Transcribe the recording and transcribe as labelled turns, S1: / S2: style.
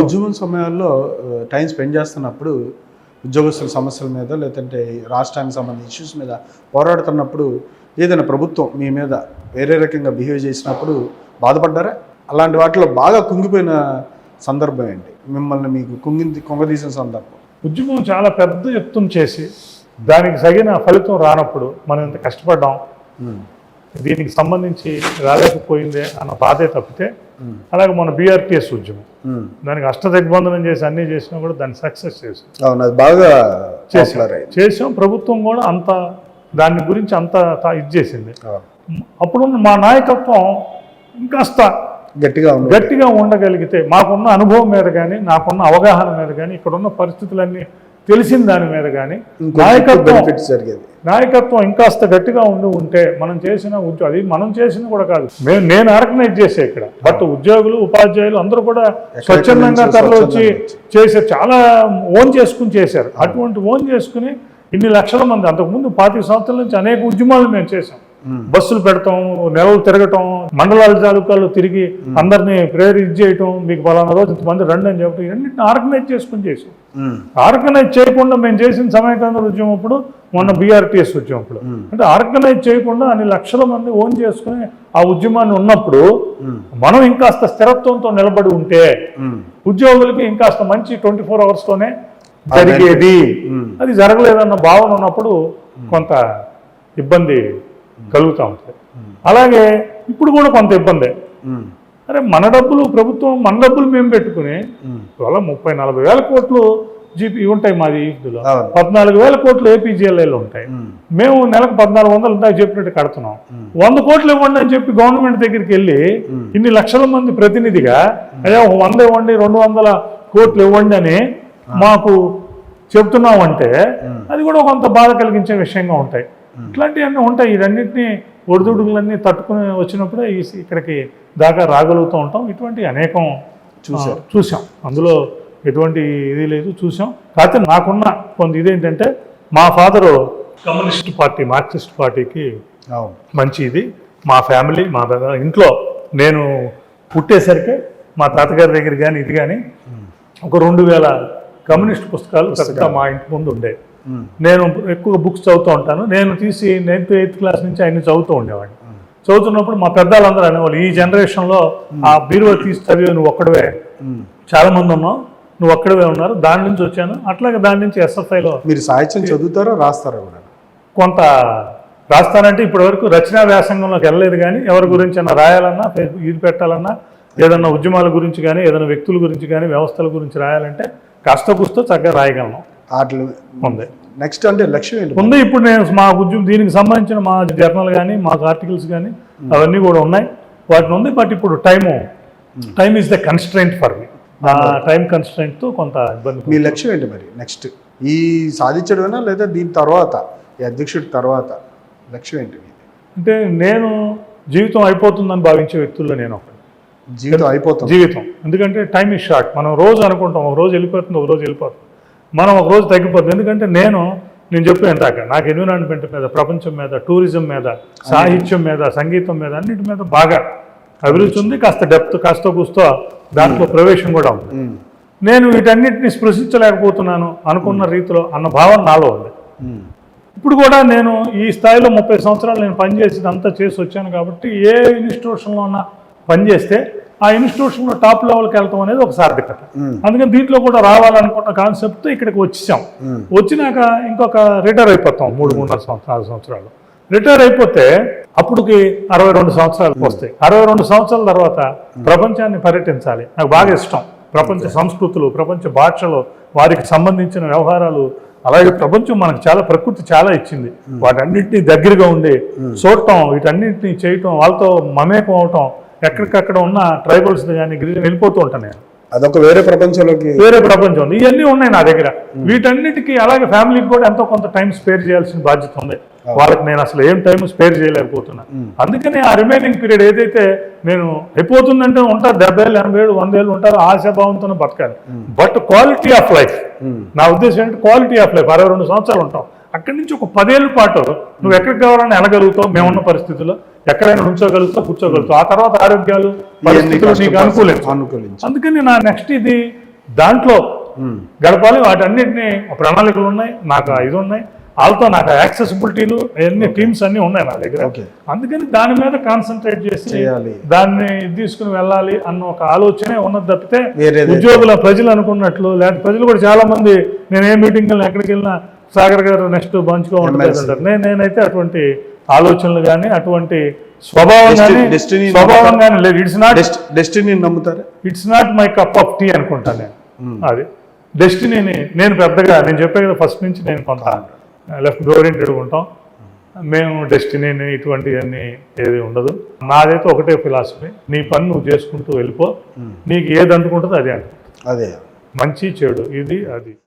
S1: ఉద్యమం సమయాల్లో time spend చేస్తున్నప్పుడు ఉద్యోగస్తుల సమస్యల మీద లేదంటే రాష్ట్రానికి సంబంధించిన ఇష్యూస్ మీద పోరాడుతున్నప్పుడు ఏదైనా ప్రభుత్వం మీ మీద వేరే రకంగా బిహేవ్ చేసినప్పుడు బాధపడ్డారా? అలాంటి వాటిలో బాగా కుంగిపోయిన సందర్భం ఏంటి? మిమ్మల్ని మీకు కుంగదీసిన సందర్భం?
S2: ఉద్యమం చాలా పెద్ద ఎత్తున చేసి దానికి తగిన ఫలితం రానప్పుడు మనం ఇంత కష్టపడ్డాం, దీనికి సంబంధించి రాలేకపోయిందే అన్న బాధే తప్పితే, అలాగే మన బీఆర్టీఎస్ ఉద్యమం దానికి అష్టదిగ్బంధనం చేసి అన్నీ చేసినా కూడా దాన్ని సక్సెస్ చేసాం,
S1: బాగా
S2: చేసాం. ప్రభుత్వం కూడా అంత దాని గురించి అంత ఇది చేసింది. అప్పుడున్న మా నాయకత్వం ఇంకాస్త గట్టిగా ఉండగలిగితే, మాకున్న అనుభవం మీద కానీ నాకున్న అవగాహన మీద కానీ ఇక్కడున్న పరిస్థితులన్నీ తెలిసిన దాని మీద కానీ నాయకత్వం ఇంకాస్త గట్టిగా ఉంటే మనం చేసిన ఉద్యోగం, అది మనం చేసిన కూడా కాదు, నేను ఆర్గనైజ్ చేసే ఇక్కడ, బట్ ఉద్యోగులు ఉపాధ్యాయులు అందరూ కూడా స్వచ్ఛందంగా తరలి వచ్చి చేశారు, చాలా ఓన్ చేసుకుని చేశారు. అటువంటి ఓన్ చేసుకుని ఇన్ని లక్షల మంది, అంతకుముందు 25 సంవత్సరాల నుంచి అనేక ఉద్యమాలు మేము చేసాం. బస్సులు పెడతాం, నెలలు తిరగటం, మండలాల తాలూకాలు తిరిగి అందరినీ ప్రేరేట్ చేయటం, మీకు పలానా రోజు ఇంతమంది రండి అని చెప్పి ఇవన్నింటిని ఆర్గనైజ్ చేసుకుని చేసాం. ఆర్గనైజ్ చేయకుండా మేము చేసిన సమయకేంద్ర ఉద్యమం అప్పుడు, మొన్న బీఆర్టీఎస్ ఉద్యమం అప్పుడు, అంటే ఆర్గనైజ్ చేయకుండా అన్ని లక్షల మంది ఓన్ చేసుకుని ఆ ఉద్యమాన్ని ఉన్నప్పుడు మనం ఇంకాస్త స్థిరత్వంతో నిలబడి ఉంటే ఉద్యోగులకి ఇంకాస్త మంచి 24 అవర్స్తోనే జరిగేది. అది జరగలేదన్న భావన ఉన్నప్పుడు కొంత ఇబ్బంది కలుగుతూ ఉంటుంది. అలాగే ఇప్పుడు కూడా కొంత ఇబ్బందే. అరే మన డబ్బులు ప్రభుత్వం, మన డబ్బులు మేము పెట్టుకుని ఇవాళ 30-40 వేల కోట్లు జీపీ ఉంటాయి మాది, 14,000 కోట్లు ఏపీజీఎల్ఐలో ఉంటాయి. మేము నెలకు 1,400 దాకా చెప్పినట్టు కడుతున్నాం. 100 కోట్లు ఇవ్వండి అని చెప్పి గవర్నమెంట్ దగ్గరికి వెళ్ళి ఇన్ని లక్షల మంది ప్రతినిధిగా అయ్యా 100 ఇవ్వండి, 200 కోట్లు ఇవ్వండి అని మాకు చెప్తున్నామంటే అది కూడా కొంత బాధ కలిగించే విషయంగా ఉంటాయి. ఇట్లాంటివన్నీ ఉంటాయి. ఈ రెండింటినీ ఒడిదుడుకులన్నీ తట్టుకుని వచ్చినప్పుడే ఇక్కడికి దాకా రాగలుగుతూ ఉంటాం. ఇటువంటి అనేకం చూసాం, అందులో ఎటువంటి ఇది లేదు, చూసాం. కాకపోతే నాకున్న కొంత ఇదేంటంటే, మా ఫాదరు కమ్యూనిస్ట్ పార్టీ, మార్క్సిస్ట్ పార్టీకి మంచి ఇది. మా ఫ్యామిలీ, మా ఇంట్లో నేను పుట్టేసరికి మా తాతగారి దగ్గర కానీ ఇది కానీ ఒక 2,000 కమ్యూనిస్ట్ పుస్తకాలు చక్కగా మా ఇంటి ముందు ఉండేవి. నేను ఎక్కువ బుక్స్ చదువుతూ ఉంటాను. నేను తీసి 9th 8th క్లాస్ నుంచి అన్ని చదువుతూ ఉండేవాడిని. చదువుతున్నప్పుడు మా పెద్దవాళ్ళందరూ అనేవాళ్ళు, ఈ జనరేషన్లో ఆ బీరువా తీసి చదివే నువ్వు ఒక్కడవే, చాలా మంది ఉన్నావు, నువ్వు ఒక్కడవే ఉన్నారు, దాని నుంచి వచ్చాను. అట్లాగే దాని నుంచి ఎస్ఎఫ్ఐలో.
S1: మీరు సాహిత్యం చదువుతారా రాస్తారా?
S2: కొంత రాస్తానంటే ఇప్పటి వరకు రచనా వ్యాసంగంలోకి వెళ్ళలేదు, కానీ ఎవరి గురించి అన్నా రాయాలన్నా, ఇది పెట్టాలన్నా, ఏదన్నా ఉద్యమాల గురించి కానీ, ఏదైనా వ్యక్తుల గురించి కానీ, వ్యవస్థల గురించి రాయాలంటే కాస్త కూస్తో చక్కగా రాయగలను. ఉంది.
S1: నెక్స్ట్ అంటే లక్ష్యం ఏంటి
S2: ఉంది? ఇప్పుడు నేను మా ఉద్యమం దీనికి సంబంధించిన మా జర్నల్ కానీ, మా ఆర్టికల్స్ కానీ అవన్నీ కూడా ఉన్నాయి, వాటిని ఉంది. బట్ ఇప్పుడు time is the constraint for me. ఆ టైం కన్స్ట్రెయింట్తో కొంత ఇబ్బంది.
S1: మీ లక్ష్యం ఏంటి మరి నెక్స్ట్? ఈ సాధించడమేనా లేదా దీని తర్వాత, ఈ అధ్యక్షుడి తర్వాత లక్ష్యం ఏంటి?
S2: అంటే నేను జీవితం అయిపోతుందని భావించే వ్యక్తుల్లో నేను ఒకటి.
S1: జీవితం అయిపోతుంది? జీవితం
S2: ఎందుకంటే టైం ఈజ్ షార్ట్. మనం రోజు అనుకుంటాం ఒక రోజు వెళ్ళిపోతుంది, ఒక రోజు వెళ్ళిపోతుంది, మనం ఒక రోజు తగ్గిపోతుంది. ఎందుకంటే నేను చెప్పాను దాకా నాకు ఎన్విరాన్మెంట్ మీద, ప్రపంచం మీద, టూరిజం మీద, సాహిత్యం మీద, సంగీతం మీద, అన్నిటి మీద బాగా అభిరుచి ఉంది. కాస్త డెప్త్, కాస్త కూస్తో దాంట్లో ప్రవేశం కూడా ఉంది. నేను వీటన్నిటిని స్పృశించలేకపోతున్నాను అనుకున్న రీతిలో అన్న భావన నాలో ఉంది. ఇప్పుడు కూడా నేను ఈ స్థాయిలో 30 సంవత్సరాలు నేను పనిచేసి అంతా చేసి వచ్చాను కాబట్టి, ఏ ఇన్స్టిట్యూషన్లో ఉన్నా పనిచేస్తే ఆ ఇన్స్టిట్యూషన్లో టాప్ లెవెల్కి వెళ్తాం అనేది ఒక సార్థకత. అందుకని దీంట్లో కూడా రావాలనుకున్న కాన్సెప్ట్ ఇక్కడికి వచ్చాం. వచ్చినాక ఇంకొక రిటైర్ అయిపోతాం 3-4 సంవత్సరాలు. రిటైర్ అయిపోతే అప్పటికి 62 సంవత్సరాలు వస్తాయి. 62 సంవత్సరాల తర్వాత ప్రపంచాన్ని పర్యటించాలి. నాకు బాగా ఇష్టం. ప్రపంచ సంస్కృతులు, ప్రపంచ భాషలు, వారికి సంబంధించిన వ్యవహారాలు, అలాగే ప్రపంచం మనకు చాలా, ప్రకృతి చాలా ఇచ్చింది. వాటన్నింటినీ దగ్గరగా ఉండి చూడటం, వీటన్నింటినీ చేయటం, వాళ్ళతో మమేకం అవటం, ఎక్కడికక్కడ ఉన్న ట్రైబల్స్ కానీ గిరిజన వెళ్ళిపోతూ ఉంటాను నేను.
S1: అదొక వేరే ప్రపంచం ఉంది. ఇవన్నీ ఉన్నాయి నా దగ్గర. వీటన్నిటికీ అలాగే ఫ్యామిలీకి కూడా ఎంతో కొంత టైం స్పేర్ చేయాల్సిన బాధ్యత ఉంది. వాళ్ళకి నేను అసలు ఏం టైం స్పేర్ చేయలేకపోతున్నా. అందుకని ఆ రిమైనింగ్ పీరియడ్ ఏదైతే నేను అయిపోతుందంటే ఉంటారు 70 ఏళ్ళు 80 ఏళ్ళు 100 ఏళ్ళు ఉంటారు, ఆశాభావంతోనే బతకాలి. బట్ క్వాలిటీ ఆఫ్ లైఫ్, నా ఉద్దేశం ఏంటంటే క్వాలిటీ ఆఫ్ లైఫ్. 62 సంవత్సరాలు ఉంటాం, అక్కడి నుంచి ఒక 10 ఏళ్ళ పాటు నువ్వు ఎక్కడికి కావాలని వెళ్ళగలుగుతావు, మేమున్న పరిస్థితుల్లో ఎక్కడైనా నుంచోగలుగుతావు, కూర్చోగలుగుతావు. ఆ తర్వాత ఆరోగ్యాలు, పరిస్థితులు నీకు అనుకూలించు. అందుకని నా నెక్స్ట్ ఇది దాంట్లో గడపాలి. వాటన్నిటిని ప్రణాళికలు ఉన్నాయి, నాకు ఇది ఉన్నాయి, వాళ్ళతో నాకు యాక్సెసిబిలిటీలు అన్ని టీమ్స్ అన్ని ఉన్నాయి నా దగ్గర. అందుకని దాని మీద కాన్సన్ట్రేట్ చేసి దాన్ని తీసుకుని వెళ్ళాలి అన్న ఒక ఆలోచనే ఉన్నది తప్పితే ఉద్యోగుల ప్రజలు అనుకున్నట్లు లేకపోతే ప్రజలు కూడా చాలా మంది నేను ఏ మీటింగ్ వెళ్ళినా ఎక్కడికి వెళ్ళినా సాగర్ గారు నెక్స్ట్ బంచ్గా ఉంటుంది అంటారు. నేనైతే అటువంటి ఆలోచనలు కానీ అటువంటి స్వభావం కానీ లేదు. ఇట్స్ నాట్
S3: డెస్టినీ నమ్ముతారా?
S1: It's not my cup of tea అనుకుంటాను నేను. అది డెస్టినీని నేను పెద్దగా నేను చెప్పే కదా ఫస్ట్ నుంచి నేను కొంత లెఫ్ట్ ఓరియంటెడ్ ఉంటాం మేము. డెస్టినీని ఇటువంటివన్నీ ఏది ఉండదు. నాదైతే ఒకటే ఫిలాసఫీ, నీ పని నువ్వు చేసుకుంటూ వెళ్ళిపో, నీకు ఏది అంటుకుంటుందో అదే అంటు.
S3: అదే
S1: మంచి చెడు ఇది అది.